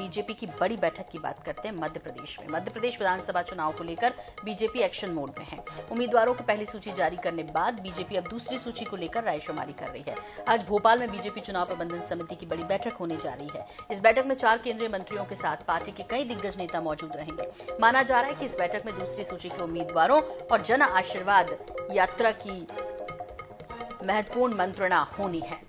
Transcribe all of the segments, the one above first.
BJP की बड़ी बैठक की बात करते हैं मध्य प्रदेश में। मध्य प्रदेश विधानसभा चुनाव को लेकर बीजेपी एक्शन मोड में है। उम्मीदवारों की पहली सूची जारी करने बाद बीजेपी अब दूसरी सूची को लेकर रायशुमारी कर रही है। आज भोपाल में बीजेपी चुनाव प्रबंधन समिति की बड़ी बैठक होने जा रही है। इस बैठक में 4 केंद्रीय मंत्रियों के साथ पार्टी के कई दिग्गज नेता मौजूद रहेंगे। माना जा रहा है कि इस बैठक में दूसरी सूची के उम्मीदवारों और जन आशीर्वाद यात्रा की महत्वपूर्ण मंत्रणा होनी है।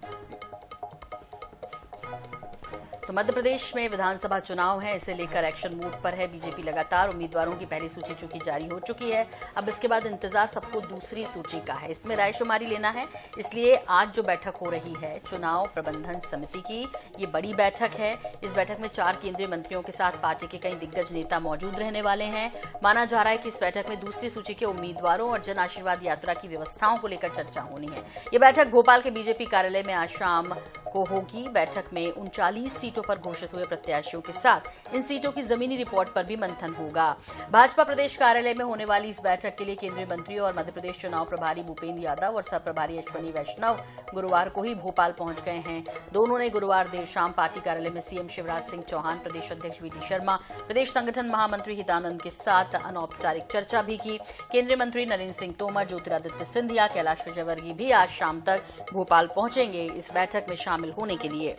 तो मध्य प्रदेश में विधानसभा चुनाव है, इसे लेकर एक्शन मोड पर है बीजेपी। लगातार उम्मीदवारों की पहली सूची चूंकि जारी हो चुकी है, अब इसके बाद इंतजार सबको दूसरी सूची का है। इसमें रायशुमारी लेना है, इसलिए आज जो बैठक हो रही है चुनाव प्रबंधन समिति की, ये बड़ी बैठक है। इस बैठक में 4 केंद्रीय मंत्रियों के साथ पार्टी के कई दिग्गज नेता मौजूद रहने वाले हैं। माना जा रहा है कि इस बैठक में दूसरी सूची के उम्मीदवारों और जन आशीर्वाद यात्रा की व्यवस्थाओं को लेकर चर्चा होनी है। ये बैठक भोपाल के बीजेपी कार्यालय में आज शाम को होगी। बैठक में 39 सीटों पर घोषित हुए प्रत्याशियों के साथ इन सीटों की जमीनी रिपोर्ट पर भी मंथन होगा। भाजपा प्रदेश कार्यालय में होने वाली इस बैठक के लिए केंद्रीय मंत्री और मध्य प्रदेश चुनाव प्रभारी भूपेंद्र यादव और सह प्रभारी अश्वनी वैष्णव गुरुवार को ही भोपाल पहुंच गए हैं। दोनों ने गुरुवार देर शाम पार्टी कार्यालय में सीएम शिवराज सिंह चौहान, प्रदेश अध्यक्ष वीडी शर्मा, प्रदेश संगठन महामंत्री हितानंद के साथ अनौपचारिक चर्चा भी की। केंद्रीय मंत्री नरेंद्र सिंह तोमर, ज्योतिरादित्य सिंधिया, कैलाश विजयवर्गीय भी आज शाम तक भोपाल पहुंचेंगे इस बैठक में शामिल होने के लिए।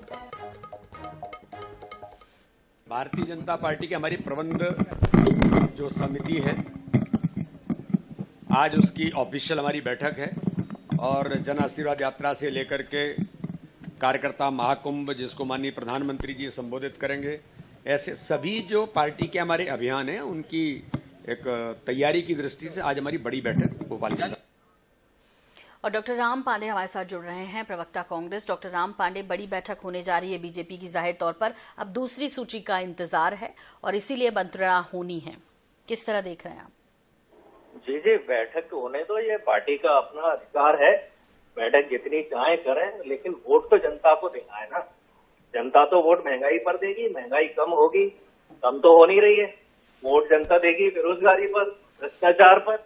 भारतीय जनता पार्टी की हमारी प्रबंध जो समिति है, आज उसकी ऑफिशियल हमारी बैठक है और जन आशीर्वाद यात्रा से लेकर के कार्यकर्ता महाकुंभ, जिसको माननीय प्रधानमंत्री जी संबोधित करेंगे, ऐसे सभी जो पार्टी के हमारे अभियान हैं उनकी एक तैयारी की दृष्टि से आज हमारी बड़ी बैठक भोपाल में। और डॉक्टर राम पांडे हमारे साथ जुड़ रहे हैं, प्रवक्ता कांग्रेस। डॉक्टर राम पांडे, बड़ी बैठक होने जा रही है बीजेपी की, जाहिर तौर पर अब दूसरी सूची का इंतजार है और इसीलिए मंत्रणा होनी है। किस तरह देख रहे हैं आप? जी, बैठक होने तो ये पार्टी का अपना अधिकार है, बैठक जितनी चाहे करें, लेकिन वोट तो जनता को देना है ना। जनता तो वोट महंगाई पर देगी, महंगाई कम होगी, कम तो हो नहीं रही है। वोट जनता देगी बेरोजगारी पर, भ्रष्टाचार पर,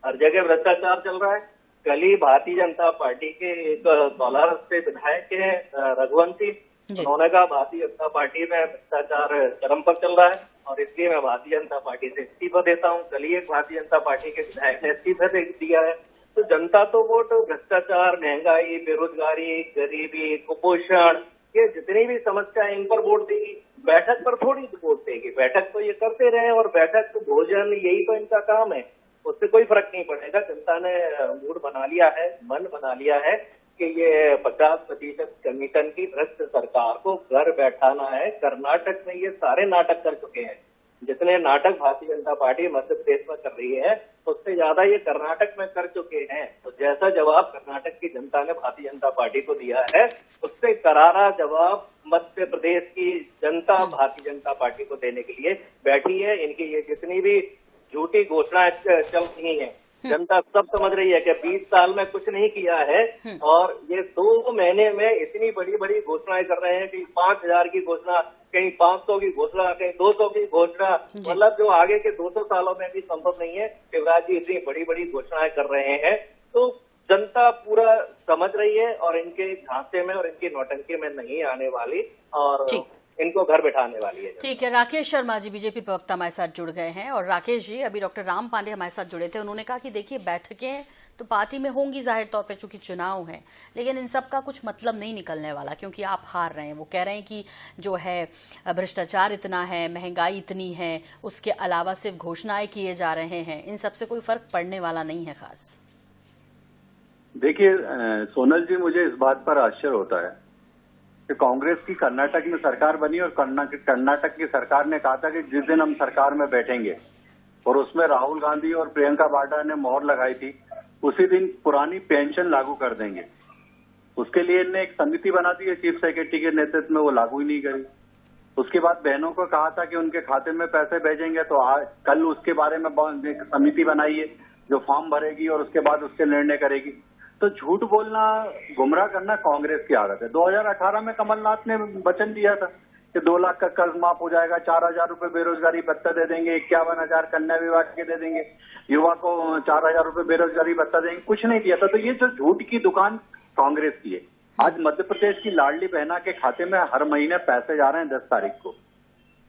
हर जगह भ्रष्टाचार चल रहा है। कल ही भारतीय जनता पार्टी के एक कोलार से विधायक है रघुवंशी, उन्होंने कहा भारतीय जनता पार्टी में भ्रष्टाचार चरम पर चल रहा है और इसलिए मैं भारतीय जनता पार्टी से इस्तीफा देता हूं। कल ही एक भारतीय जनता पार्टी के विधायक ने इस्तीफा दे दिया है। तो जनता तो वोट भ्रष्टाचार, महंगाई, बेरोजगारी, गरीबी, कुपोषण, ये जितनी भी समस्या है इन पर वोट देगी, बैठक पर थोड़ी वोट देगी। बैठक तो ये करते रहे और बैठक तो भोजन, यही तो इनका काम है, उससे कोई फर्क नहीं पड़ेगा। जनता ने मूड बना लिया है, मन बना लिया है कि ये 50% कमीशन की भ्रष्ट सरकार को घर बैठाना है। कर्नाटक में ये सारे नाटक कर चुके हैं, जितने नाटक भारतीय जनता पार्टी मध्य प्रदेश में कर रही है उससे ज्यादा ये कर्नाटक में कर चुके हैं। तो जैसा जवाब कर्नाटक की जनता ने भारतीय जनता पार्टी को दिया है, उससे करारा जवाब मध्य प्रदेश की जनता भारतीय जनता पार्टी को देने के लिए बैठी है। इनकी ये जितनी भी झूठी घोषणाएं चल रही हैं, जनता सब समझ रही है कि 20 साल में कुछ नहीं किया है और ये 2 महीने में इतनी बड़ी बड़ी घोषणाएं कर रहे हैं कि 5000 की घोषणा, कहीं 500 की घोषणा, कहीं 200 की घोषणा, मतलब जो आगे के 200 सालों में भी संभव नहीं है। शिवराज जी इतनी बड़ी बड़ी घोषणाएं कर रहे हैं, तो जनता पूरा समझ रही है और इनके झांसे में और इनकी नौटंकी में नहीं आने वाली और इनको घर बैठाने वाली है। ठीक है, राकेश शर्मा जी बीजेपी प्रवक्ता हमारे साथ जुड़ गए हैं। और राकेश जी, अभी डॉक्टर राम पांडे हमारे साथ जुड़े थे, उन्होंने कहा कि देखिए बैठकें तो पार्टी में होंगी जाहिर तौर पे चूंकि चुनाव है, लेकिन इन सब का कुछ मतलब नहीं निकलने वाला क्योंकि आप हार रहे हैं। वो कह रहे हैं कि जो है भ्रष्टाचार इतना है, महंगाई इतनी है, उसके अलावा सिर्फ घोषणाएं किए जा रहे हैं, इन सबसे कोई फर्क पड़ने वाला नहीं है खास। देखिए सोनल जी, मुझे इस बात पर आश्चर्य होता है कि कांग्रेस की कर्नाटक में सरकार बनी और कर्नाटक की सरकार ने कहा था कि जिस दिन हम सरकार में बैठेंगे, और उसमें राहुल गांधी और प्रियंका वाड्रा ने मोहर लगाई थी, उसी दिन पुरानी पेंशन लागू कर देंगे। उसके लिए इन्हें एक समिति बना दी है चीफ सेक्रेटरी के नेतृत्व में, वो लागू ही नहीं करी। उसके बाद बहनों को कहा था कि उनके खाते में पैसे भेजेंगे, तो आज कल उसके बारे में एक समिति बनाई है जो फॉर्म भरेगी और उसके बाद उसके निर्णय करेगी। तो झूठ बोलना, गुमराह करना कांग्रेस की आदत है। 2018 में कमलनाथ ने वचन दिया था कि 2 लाख का कर्ज माफ हो जाएगा, 4000 रुपए बेरोजगारी भत्ता दे देंगे, 51,000 कन्या विवाह के दे देंगे, युवा को 4000 रुपए बेरोजगारी भत्ता देंगे। कुछ नहीं दिया था। तो ये जो झूठ की दुकान कांग्रेस की है। आज मध्य प्रदेश की लाडली बहना के खाते में हर महीने पैसे जा रहे हैं 10 तारीख को,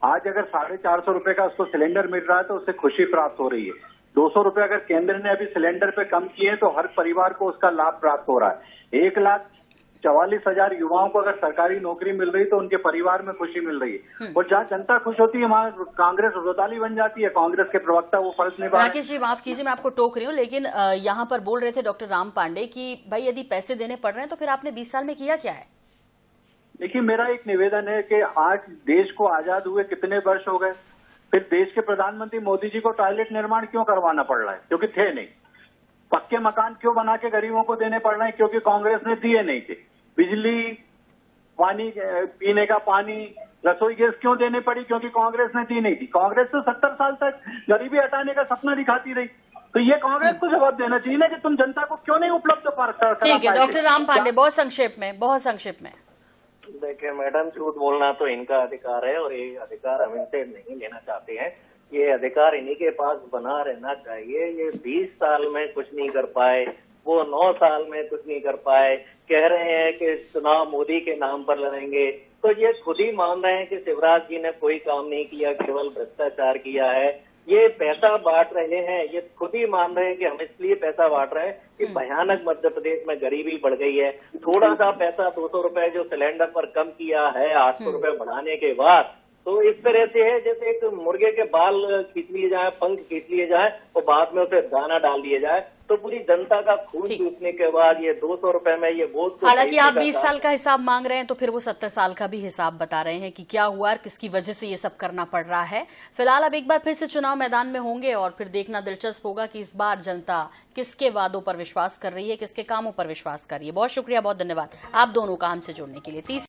आज अगर 450 रुपए का उसको सिलेंडर मिल रहा है तो उससे खुशी प्राप्त हो रही है। 200 रुपए अगर केंद्र ने अभी सिलेंडर पे कम किए हैं तो हर परिवार को उसका लाभ प्राप्त हो रहा है। 1,44,000 युवाओं को अगर सरकारी नौकरी मिल रही तो उनके परिवार में खुशी मिल रही है। और जहाँ जनता खुश होती है वहाँ कांग्रेस रोताली बन जाती है। कांग्रेस के प्रवक्ता वो फर्ज निभा रहे हैं। राकेश जी माफ कीजिए, मैं आपको टोक रही हूँ, लेकिन यहाँ पर बोल रहे थे डॉक्टर राम पांडे कि भाई यदि पैसे देने पड़ रहे हैं तो फिर आपने 20 साल में किया क्या है? देखिए, मेरा एक निवेदन है कि आज देश को आजाद हुए कितने वर्ष हो गए, फिर देश के प्रधानमंत्री मोदी जी को टॉयलेट निर्माण क्यों करवाना पड़ रहा है? क्योंकि थे नहीं। पक्के मकान क्यों बना के गरीबों को देने पड़ रहे हैं? क्योंकि कांग्रेस ने दिए नहीं थे। बिजली, पानी, पीने का पानी, रसोई गैस क्यों देने पड़ी? क्योंकि कांग्रेस ने दी नहीं थी। कांग्रेस तो 70 साल तक गरीबी हटाने का सपना दिखाती रही, तो ये कांग्रेस को जवाब देना चाहिए ना कि तुम जनता को क्यों नहीं उपलब्ध करा पाए। ठीक है डॉक्टर राम पांडे, बहुत संक्षेप में। देखिए मैडम, झूठ बोलना तो इनका अधिकार है और ये अधिकार हम इनसे नहीं लेना चाहते हैं। ये अधिकार इन्हीं के पास बना रहना चाहिए। ये 20 साल में कुछ नहीं कर पाए, वो 9 साल में कुछ नहीं कर पाए, कह रहे हैं कि चुनाव मोदी के नाम पर लड़ेंगे। तो ये खुद ही मान रहे हैं कि शिवराज जी ने कोई काम नहीं किया, केवल भ्रष्टाचार किया है। ये पैसा बांट रहे हैं, ये खुद ही मान रहे हैं कि हम इसलिए पैसा बांट रहे हैं कि भयानक मध्य प्रदेश में गरीबी बढ़ गई है। थोड़ा सा पैसा 200 रुपए जो सिलेंडर पर कम किया है 800 रुपए बढ़ाने के बाद, तो इस तरह से है जैसे एक मुर्गे के बाल खींच लिए जाए, पंख खींच लिए जाए और बाद में उसे दाना डाल दिया जाए। तो पूरी जनता का खून चूसने के बाद ये 200 रुपए में ये वोट। हालांकि आप 20 साल का हिसाब मांग रहे हैं तो फिर वो 70 साल का भी हिसाब बता रहे हैं कि क्या हुआ और किसकी वजह से ये सब करना पड़ रहा है। फिलहाल अब एक बार फिर से चुनाव मैदान में होंगे और फिर देखना दिलचस्प होगा कि इस बार जनता किसके वादों पर विश्वास कर रही है, किसके कामों पर विश्वास कर रही है। बहुत शुक्रिया, बहुत धन्यवाद आप दोनों का हमसे जुड़ने के लिए।